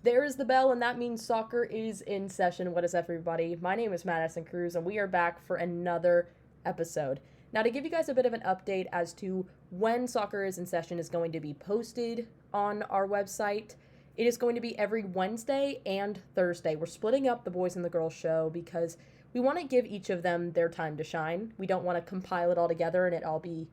There is the bell, and that means soccer is in session. What is up, everybody? My name is Madison Crews, and we are back for another episode. Now, to give you guys a bit of an update as to when soccer is in session is going to be posted on our website, it is going to be every Wednesday and Thursday. We're splitting up the boys and the girls show because we want to give each of them their time to shine. We don't want to compile it all together and it all be,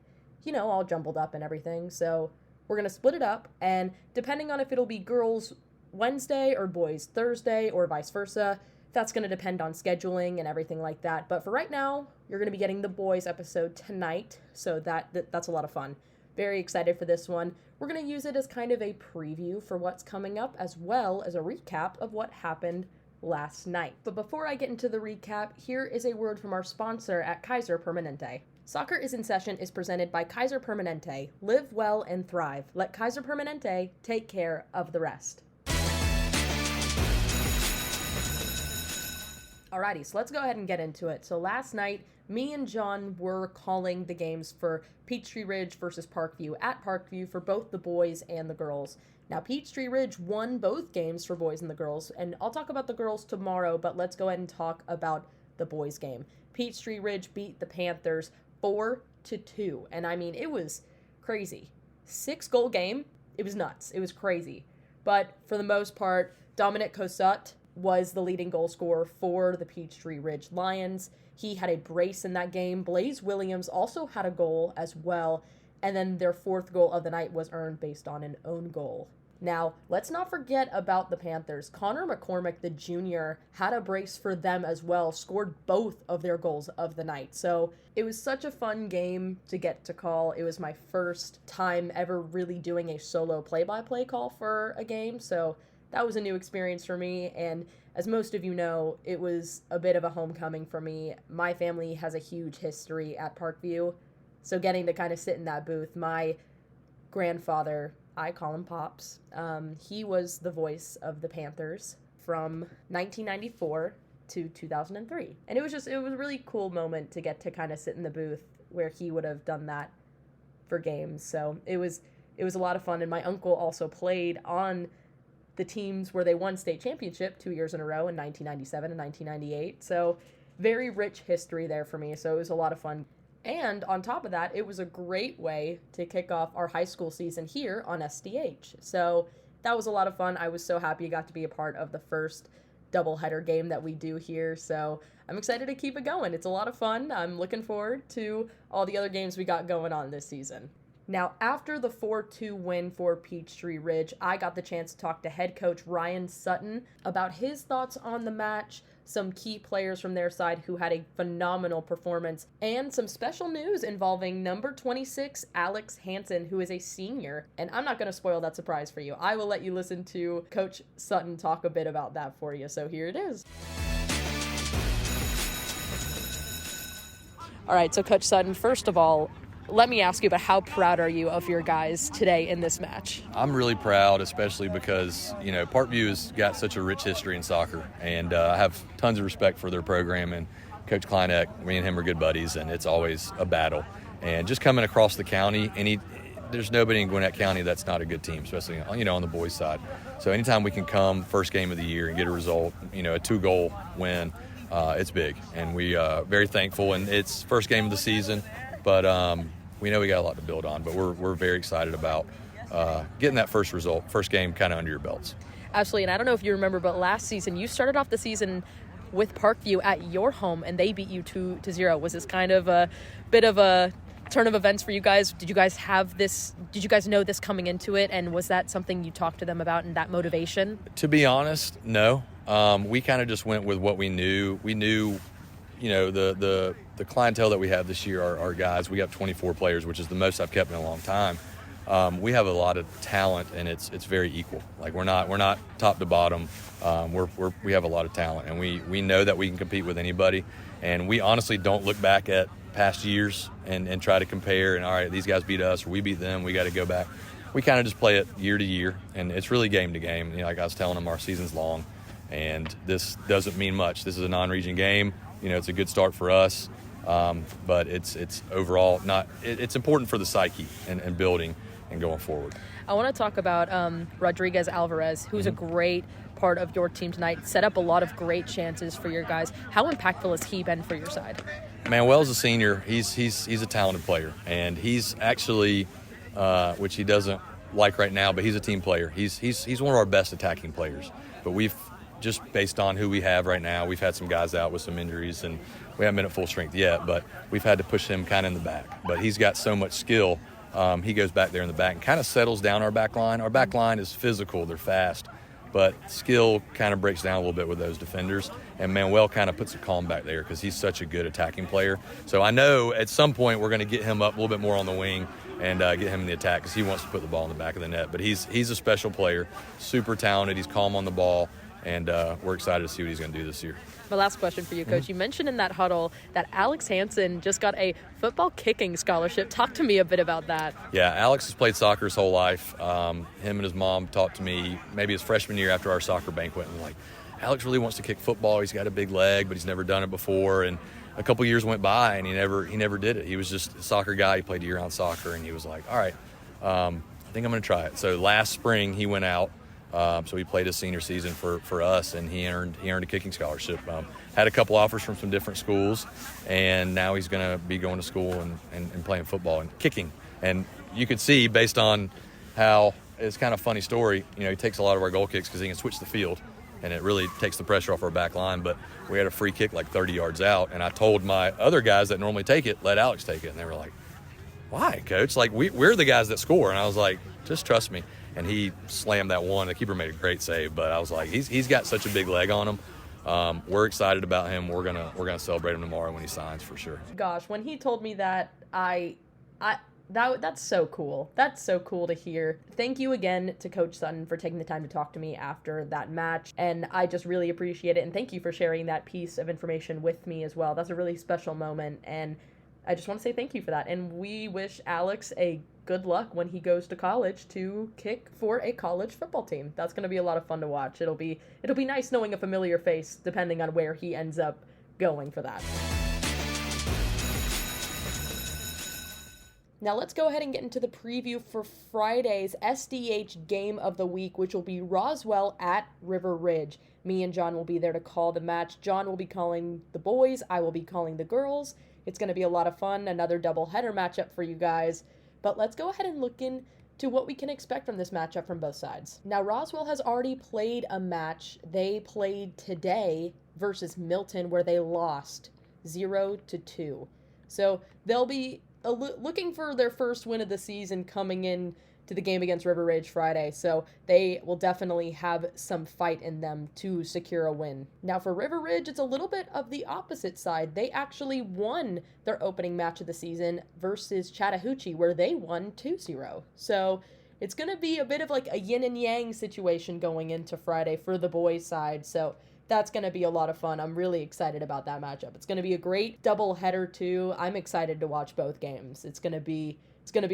all jumbled up and everything. So we're going to split it up, and depending on if it'll be girls Wednesday or boys Thursday or vice versa, that's going to depend on scheduling and everything like that. But for right now, you're going to be getting the boys episode tonight, so that's a lot of fun. Very excited for this one. We're going to use it as kind of a preview for what's coming up, as well as a recap of what happened last night. But before I get into the recap, here is a word from our sponsor at Kaiser Permanente. Soccer is in Session is presented by Kaiser Permanente. Live well and thrive. Let Kaiser Permanente take care of the rest. Alrighty, so let's go ahead and get into it. So last night, me and John were calling the games for Peachtree Ridge versus Parkview at Parkview for both the boys and the girls. Now, Peachtree Ridge won both games for boys and the girls, and I'll talk about the girls tomorrow, but let's go ahead and talk about the boys game. Peachtree Ridge beat the Panthers 4-2, and I mean, it was crazy. 6-goal game. It was nuts. It was crazy. But for the most part, Dominic Cosut was the leading goal scorer for the Peachtree Ridge Lions. He had a brace in that game. Blaze Williams also had a goal as well, and then their fourth goal of the night was earned based on an own goal. Now, let's not forget about the Panthers. Connor McCormick, the junior, had a brace for them as well, scored both of their goals of the night. So it was such a fun game to get to call. It was my first time ever really doing a solo play-by-play call for a game, so that was a new experience for me, and as most of you know, it was a bit of a homecoming for me. My family has a huge history at Parkview, so getting to kind of sit in that booth, my grandfather, I call him Pops, he was the voice of the Panthers from 1994 to 2003, and it was a really cool moment to get to kind of sit in the booth where he would have done that for games, so it was a lot of fun, and my uncle also played on the teams where they won state championship 2 years in a row in 1997 and 1998. So very rich history there for me. So it was a lot of fun. And on top of that, it was a great way to kick off our high school season here on SDH. So that was a lot of fun. I was so happy I got to be a part of the first doubleheader game that we do here. So I'm excited to keep it going. It's a lot of fun. I'm looking forward to all the other games we got going on this season. Now, after the 4-2 win for Peachtree Ridge, I got the chance to talk to head coach Ryan Sutton about his thoughts on the match, some key players from their side who had a phenomenal performance, and some special news involving number 26, Alex Hansen, who is a senior. And I'm not going to spoil that surprise for you. I will let you listen to Coach Sutton talk a bit about that for you. So here it is. All right, so Coach Sutton, first of all, let me ask you about how proud are you of your guys today in this match? I'm really proud, especially because, Parkview has got such a rich history in soccer, and I have tons of respect for their program, and Coach Kleineck, me and him are good buddies, and it's always a battle. And just coming across the county, there's nobody in Gwinnett County that's not a good team, especially, on the boys' side. So anytime we can come first game of the year and get a result, a 2-goal win, it's big. And we are very thankful, and it's first game of the season, but we know we got a lot to build on, but we're very excited about getting that first result, first game kind of under your belts. Absolutely, and I don't know if you remember, but last season you started off the season with Parkview at your home, and they beat you 2-0. Was this kind of a bit of a turn of events for you guys? Did you guys have this? Did you guys know this coming into it, and was that something you talked to them about and that motivation? To be honest, no. We kind of just went with what we knew. We knew, the clientele that we have this year are guys. We have 24 players, which is the most I've kept in a long time. We have a lot of talent, and it's very equal. Like we're not top to bottom. We have a lot of talent, and we know that we can compete with anybody. And we honestly don't look back at past years and try to compare. And all right, these guys beat us, or we beat them. We got to go back. We kind of just play it year to year, and it's really game to game. Like I was telling them, our season's long, and this doesn't mean much. This is a non-region game. It's a good start for us. But it's overall not. It's important for the psyche and building. and going forward. I want to talk about Rodriguez Alvarez, who's a great part of your team tonight, set up a lot of great chances for your guys. How impactful has he been for your side? Manuel's a senior. He's a talented player, and he's actually, which he doesn't like right now, but he's a team player. He's one of our best attacking players. But we've just based on who we have right now, we've had some guys out with some injuries, and we haven't been at full strength yet. But we've had to push him kind of in the back. But he's got so much skill. He goes back there in the back and kind of settles down our back line. Our back line is physical; they're fast. But skill kind of breaks down a little bit with those defenders. And Manuel kind of puts a calm back there because he's such a good attacking player. So I know at some point we're going to get him up a little bit more on the wing and get him in the attack because he wants to put the ball in the back of the net. But he's a special player, super talented. He's calm on the ball, and we're excited to see what he's going to do this year. My last question for you, Coach. You mentioned in that huddle that Alex Hansen just got a football kicking scholarship. Talk to me a bit about that. Yeah, Alex has played soccer his whole life. Him and his mom talked to me maybe his freshman year after our soccer banquet, and like, Alex really wants to kick football. He's got a big leg, but he's never done it before. And a couple years went by, and he never did it. He was just a soccer guy. He played year-round soccer, and he was like, all right, I think I'm going to try it. So last spring he went out. So he played his senior season for us, and he earned a kicking scholarship. Had a couple offers from some different schools, and now he's going to be going to school and playing football and kicking. And you could see based on how it's kind of a funny story. You know, he takes a lot of our goal kicks because he can switch the field, and it really takes the pressure off our back line. But we had a free kick like 30 yards out, and I told my other guys that normally take it, let Alex take it, and they were like, "Why, Coach? Like we're the guys that score." And I was like, "Just trust me." And he slammed that one. The keeper made a great save, but I was like, he's got such a big leg on him. We're excited about him. We're gonna celebrate him tomorrow when he signs for sure. Gosh, when he told me that, that's so cool. That's so cool to hear. Thank you again to Coach Sutton for taking the time to talk to me after that match, and I just really appreciate it. And thank you for sharing that piece of information with me as well. That's a really special moment, and I just want to say thank you for that. And we wish Alex a good luck when he goes to college to kick for a college football team. That's going to be a lot of fun to watch. It'll be nice knowing a familiar face depending on where he ends up going for that. Now let's go ahead and get into the preview for Friday's SDH game of the week, which will be Roswell at River Ridge. Me and John will be there to call the match. John will be calling the boys. I will be calling the girls. It's going to be a lot of fun. Another doubleheader matchup for you guys. But let's go ahead and look into what we can expect from this matchup from both sides. Now, Roswell has already played a match. They played today versus Milton, where they lost 0-2. So they'll be looking for their first win of the season coming in to the game against River Ridge Friday. So they will definitely have some fight in them to secure a win. Now for River Ridge, it's a little bit of the opposite side. They actually won their opening match of the season versus Chattahoochee, where they won 2-0. So it's going to be a bit of like a yin and yang situation going into Friday for the boys' side. So that's going to be a lot of fun. I'm really excited about that matchup. It's going to be a great double header too. I'm excited to watch both games. It's going to be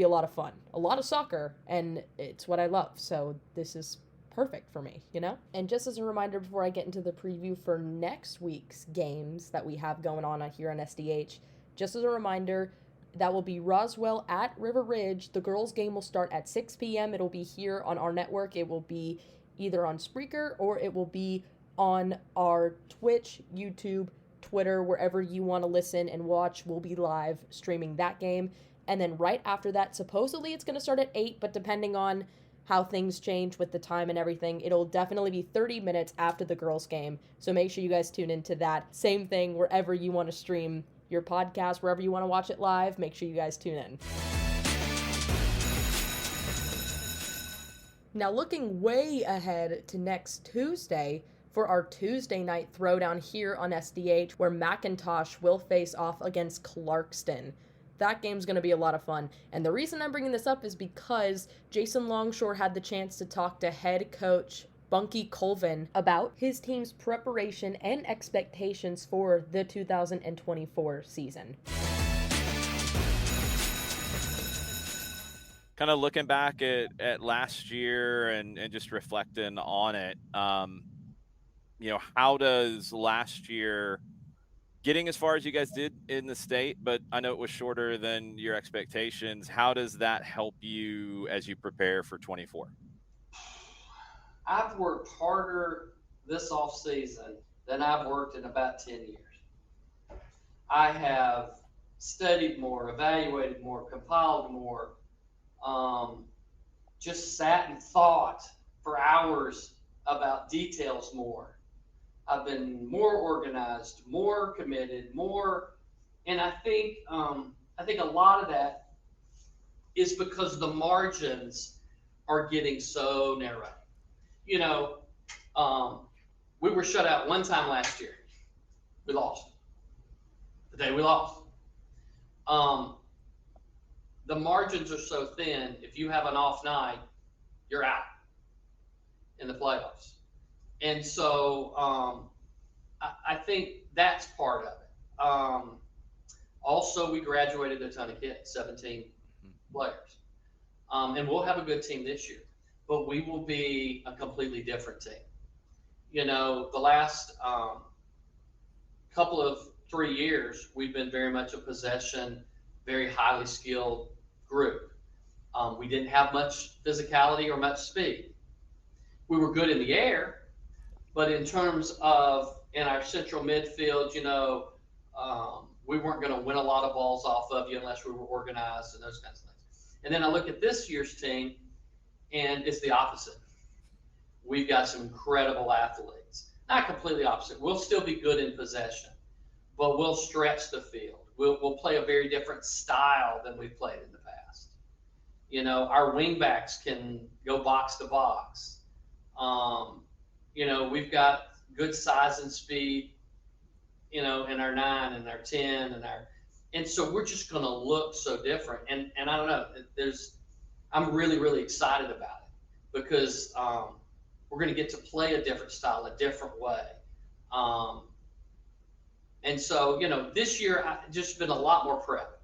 a lot of fun. A lot of soccer, and it's what I love. So this is perfect for me, you know? And just as a reminder before I get into the preview for next week's games that we have going on here on SDH, just as a reminder, that will be Roswell at River Ridge. The girls' game will start at 6 p.m. It'll be here on our network. It will be either on Spreaker or it will be on our Twitch, YouTube, Twitter, wherever you want to listen and watch. We'll be live streaming that game. And then right after that, supposedly it's going to start at 8, but depending on how things change with the time and everything, it'll definitely be 30 minutes after the girls' game. So make sure you guys tune into that. Same thing wherever you want to stream your podcast, wherever you want to watch it live, make sure you guys tune in. Now looking way ahead to next Tuesday for our Tuesday night throwdown here on SDH, where McIntosh will face off against Clarkston. That game's going to be a lot of fun. And the reason I'm bringing this up is because Jason Longshore had the chance to talk to head coach Bunky Colvin about his team's preparation and expectations for the 2024 season. Kind of looking back at last year and just reflecting on it, how does last year getting as far as you guys did in the state, but I know it was shorter than your expectations. How does that help you as you prepare for 24? I've worked harder this off season than I've worked in about 10 years. I have studied more, evaluated more, compiled more, just sat and thought for hours about details more. I've been more organized, more committed, and I think a lot of that is because the margins are getting so narrow. You know, we were shut out one time last year. We lost. The day we lost. The margins are so thin, if you have an off night, you're out in the playoffs. And so I think that's part of it. Also, we graduated a ton of kids, 17 players. And we'll have a good team this year, but we will be a completely different team. You know, the last couple of 3 years, we've been very much a possession, very highly skilled group. We didn't have much physicality or much speed. We were good in the air, but in terms of in our central midfield, you know, we weren't going to win a lot of balls off of you unless we were organized and those kinds of things. And then I look at this year's team, and it's the opposite. We've got some incredible athletes. Not completely opposite. We'll still be good in possession, but we'll stretch the field. We'll play a very different style than we've played in the past. You know, our wingbacks can go box to box. You know, we've got good size and speed, you know, in our 9 and our 10 and so we're just going to look so different. And I don't know, I'm really, really excited about it because we're going to get to play a different style, a different way. And so, you know, this year I've just been a lot more prep,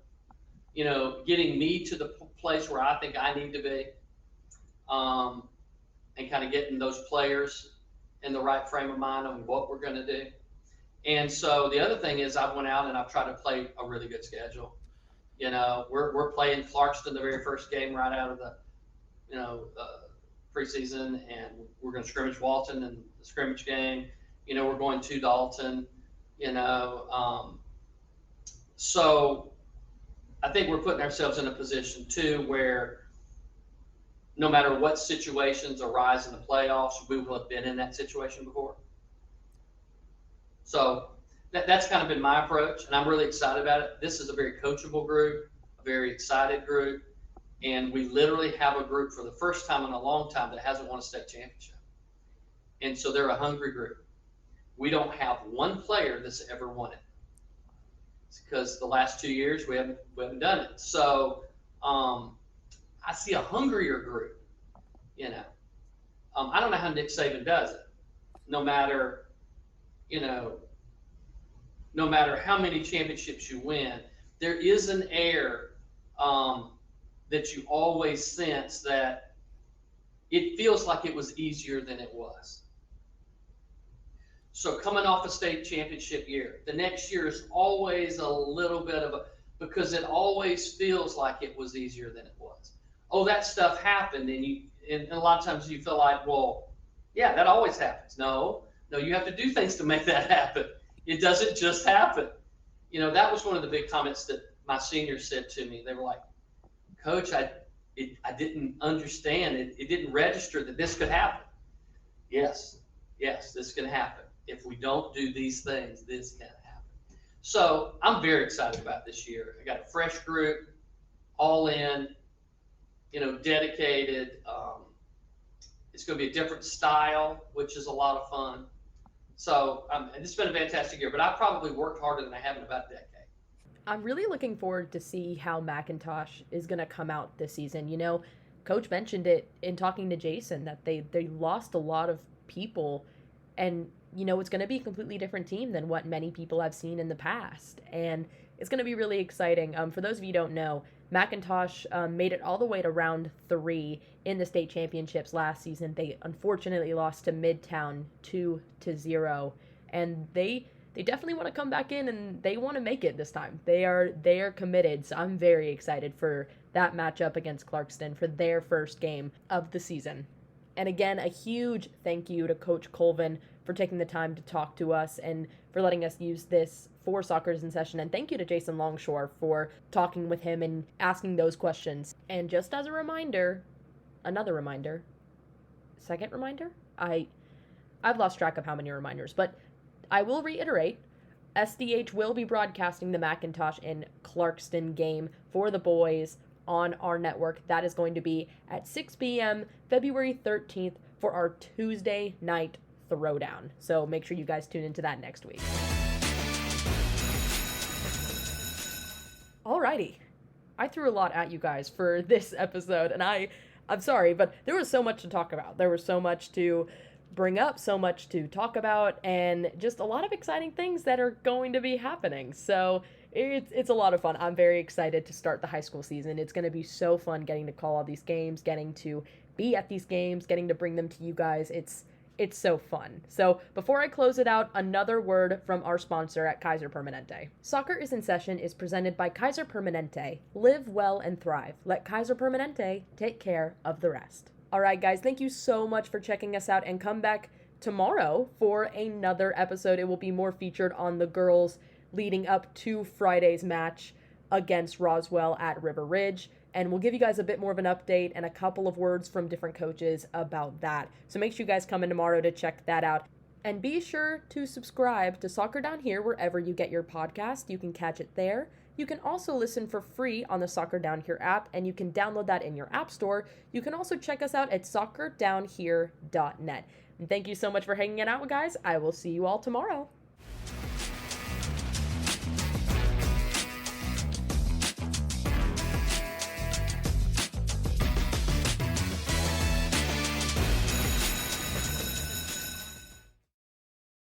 you know, getting me to the place where I think I need to be, and kind of getting those players in the right frame of mind on what we're going to do. And so the other thing is I went out and I've tried to play a really good schedule. You know, we're playing Clarkston the very first game right out of the, you know, preseason, and we're going to scrimmage Walton in the scrimmage game. You know, we're going to Dalton, you know. So I think we're putting ourselves in a position too where no matter what situations arise in the playoffs, we will have been in that situation before. So that's kind of been my approach, and I'm really excited about it. This is a very coachable group, a very excited group, and we literally have a group for the first time in a long time that hasn't won a state championship. And so they're a hungry group. We don't have one player that's ever won it. It's because the last 2 years we haven't done it. So I see a hungrier group, you know. I don't know how Nick Saban does it. No matter how many championships you win, there is an air that you always sense that it feels like it was easier than it was. So coming off a state championship year, the next year is always a little bit of because it always feels like it was easier than it was. Oh, that stuff happened, and a lot of times you feel like, well, yeah, that always happens. No, you have to do things to make that happen. It doesn't just happen. You know, that was one of the big comments that my seniors said to me. They were like, Coach, I didn't understand. It didn't register that this could happen. Yes, this can happen. If we don't do these things, this can happen. So I'm very excited about this year. I got a fresh group, all in, you know, dedicated. It's going to be a different style, which is a lot of fun. So it's been a fantastic year, but I've probably worked harder than I have in about a decade. I'm really looking forward to see how McIntosh is going to come out this season. You know, Coach mentioned it in talking to Jason that they lost a lot of people, and, you know, it's going to be a completely different team than what many people have seen in the past. And it's going to be really exciting. For those of you who don't know, McIntosh made it all the way to round 3 in the state championships last season. They unfortunately lost to Midtown 2-0, and they they definitely want to come back in and they want to make it this time. They are committed. So I'm very excited for that matchup against Clarkston for their first game of the season. And again, a huge thank you to Coach Colvin for taking the time to talk to us and for letting us use this for Soccer's in Session. And thank you to Jason Longshore for talking with him and asking those questions. And just as a reminder, another reminder, second reminder? I've lost track of how many reminders, but I will reiterate, SDH will be broadcasting the McIntosh and Clarkston game for the boys on our network. That is going to be at 6 p.m. February 13th for our Tuesday night throwdown. So make sure you guys tune into that next week. Alrighty. I threw a lot at you guys for this episode, and I'm sorry, but there was so much to talk about. There was so much to bring up, so much to talk about, and just a lot of exciting things that are going to be happening. So it's a lot of fun. I'm very excited to start the high school season. It's going to be so fun getting to call all these games, getting to be at these games, getting to bring them to you guys. It's so fun. So before I close it out, another word from our sponsor at Kaiser Permanente. Soccer is in Session is presented by Kaiser Permanente. Live well and thrive. Let Kaiser Permanente take care of the rest. All right, guys, thank you so much for checking us out, and come back tomorrow for another episode. It will be more featured on the girls leading up to Friday's match against Roswell at River Ridge, and we'll give you guys a bit more of an update and a couple of words from different coaches about that. So make sure you guys come in tomorrow to check that out. And be sure to subscribe to Soccer Down Here wherever you get your podcast. You can catch it there. You can also listen for free on the Soccer Down Here app, and you can download that in your app store. You can also check us out at soccerdownhere.net. And thank you so much for hanging out, guys. I will see you all tomorrow.